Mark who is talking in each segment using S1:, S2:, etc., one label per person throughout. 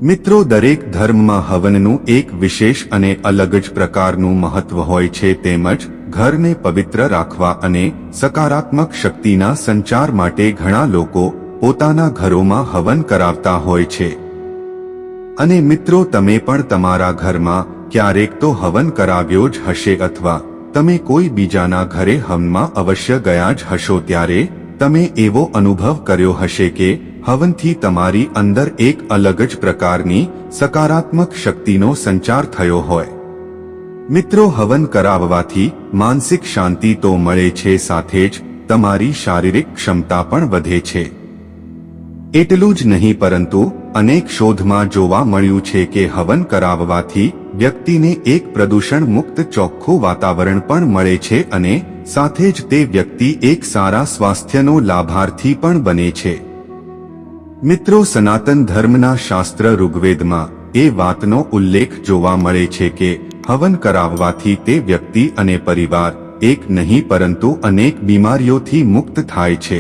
S1: મિત્રો, દરેક ધર્મમાં હવનનું એક વિશેષ અને અલગ જ પ્રકારનું મહત્વ હોય છે, તેમજ ઘરને પવિત્ર રાખવા અને સકારાત્મક શક્તિના સંચાર માટે ઘણા લોકો પોતાના ઘરોમાં હવન કરાવતા હોય છે. અને મિત્રો, તમે પણ તમારા ઘરમાં ક્યારેક તો હવન કરાવ્યો જ હશે, અથવા તમે કોઈ બીજાના ઘરે હવનમાં અવશ્ય ગયા જ હશો. ત્યારે તમે એવો અનુભવ કર્યો હશે કે હવનથી તમારી અંદર એક અલગ જ પ્રકારની સકારાત્મક શક્તિનો સંચાર થયો હોય. મિત્રો, હવન કરાવવાથી માનસિક શાંતિ તો મળે છે, સાથે જ તમારી શારીરિક ક્ષમતા પણ વધે છે. એટલું જ નહીં, પરંતુ અનેક શોધમાં જોવા મળ્યું છે કે હવન કરાવવાથી વ્યક્તિને એક પ્રદૂષણ મુક્ત ચોખ્ખું વાતાવરણ પણ મળે છે અને સાથે જ તે વ્યક્તિ એક સારા સ્વાસ્થ્યનો લાભાર્થી પણ બને છે. મિત્રો, સનાતન ધર્મના શાસ્ત્ર ઋગ્વેદમાં એ વાતનો ઉલ્લેખ જોવા મળે છે કે હવન કરાવવાથી તે વ્યક્તિ અને પરિવાર એક નહીં પરંતુ અનેક બીમારીઓથી મુક્ત થાય છે.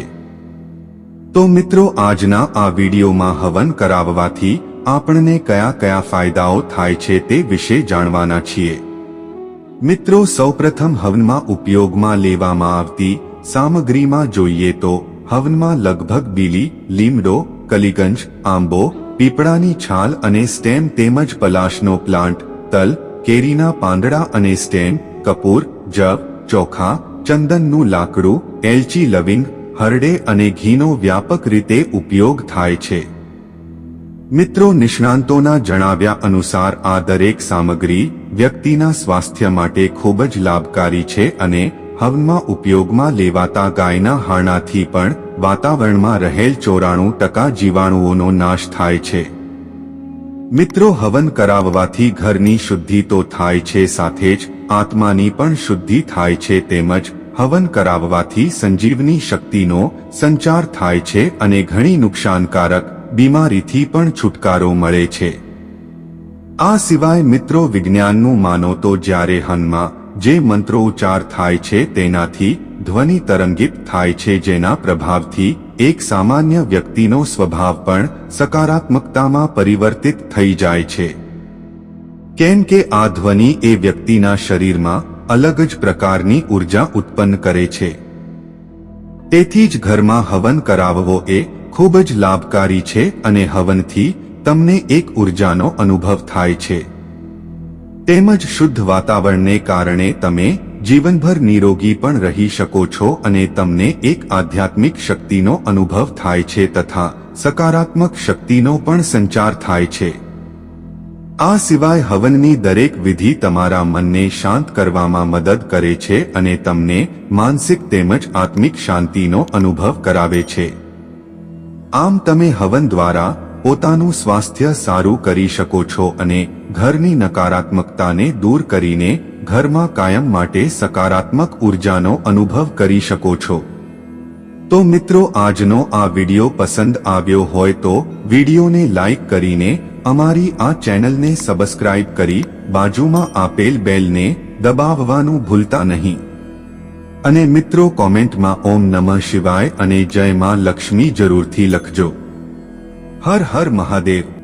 S1: તો મિત્રો, આજના આ વિડીયોમાં હવન કરાવવાથી આપણને કયા કયા ફાયદાઓ થાય છે તે વિશે જાણવાના છીએ. મિત્રો, સૌપ્રથમ હવનમાં ઉપયોગમાં લેવામાં આવતી સામગ્રીમાં જોઈએ તો હવનમાં લગભગ બીલી, લીમડો, કલીગંજ, આંબો, પીપળાની છાલ અને સ્ટેમ તેમજ પલાશનો પ્લાન્ટ, તલ, કેરીના પાંદડા અને સ્ટેમ, કપૂર, જવ, ચોખા, ચંદનનું લાકડું, એલચી, લવિંગ, હરડે અને ઘીનો વ્યાપક રીતે ઉપયોગ થાય છે. મિત્રો, નિષ્ણાંતોના જણાવ્યા અનુસાર આ દરેક સામગ્રી વ્યક્તિના સ્વાસ્થ્ય માટે ખૂબ જ લાભકારી છે અને હવનમાં ઉપયોગમાં લેવાતા ગાયના હારણાથી પણ વાતાવરણમાં રહેલ 94% જીવાણુઓનો નાશ થાય છે. મિત્રો, હવન કરાવવાથી ઘરની શુદ્ધિ તો થાય છે, સાથે જ આત્માની પણ શુદ્ધિ થાય છે, તેમજ હવન કરાવવાથી સંજીવની શક્તિનો સંચાર થાય છે અને ઘણી નુકસાનકારક બીમારીથી પણ છુટકારો મળે છે. આ સિવાય મિત્રો, વિજ્ઞાનનું માનો તો જ્યારે હવનમાં જે મંત્રો ઉચ્ચાર થાય છે તેનાથી ધ્વનિ તરંગિત થાય છે, જેના પ્રભાવથી એક સામાન્ય વ્યક્તિનો સ્વભાવ પણ સકારાત્મકતામાં પરિવર્તિત થઈ જાય છે. કેમ કે આ ધ્વનિ એ વ્યક્તિના શરીરમાં અલગ જ પ્રકારની ઉર્જા ઉત્પન્ન કરે છે. તેથી જ ઘરમાં હવન કરાવવો એ ખૂબ જ લાભકારી છે અને હવનથી તમને એક ઉર્જાનો અનુભવ થાય છે. તેમજ શુદ્ધ વાતાવરણને કારણે તમે જીવનભર નિરોગી પણ રહી શકો છો અને તમને એક આધ્યાત્મિક શક્તિનો અનુભવ થાય છે તથા સકારાત્મક શક્તિનો પણ સંચાર થાય છે. આ સિવાય હવનની દરેક વિધિ તમારા મનને શાંત કરવામાં મદદ કરે છે અને તમને માનસિક તેમજ આત્મિક શાંતિનો અનુભવ કરાવે છે. આમ તમે હવન દ્વારા પોતાનું સ્વાસ્થ્ય સારું કરી શકો છો અને ઘરની નકારાત્મકતાને દૂર કરીને ઘરમાં કાયમ માટે સકારાત્મક ઉર્જાનો અનુભવ કરી શકો છો. તો મિત્રો, આજનો આ વિડીયો પસંદ આવ્યો હોય તો વિડીયોને લાઈક કરીને અમારી આ ચેનલને સબસ્ક્રાઇબ કરી બાજુમાં આપેલ બેલને દબાવવાનું ભૂલતા નહીં. અને મિત્રો, કોમેન્ટમાં ઓમ નમઃ શિવાય અને જય માં લક્ષ્મી જરૂરથી લખજો. હર હર મહાદેવ.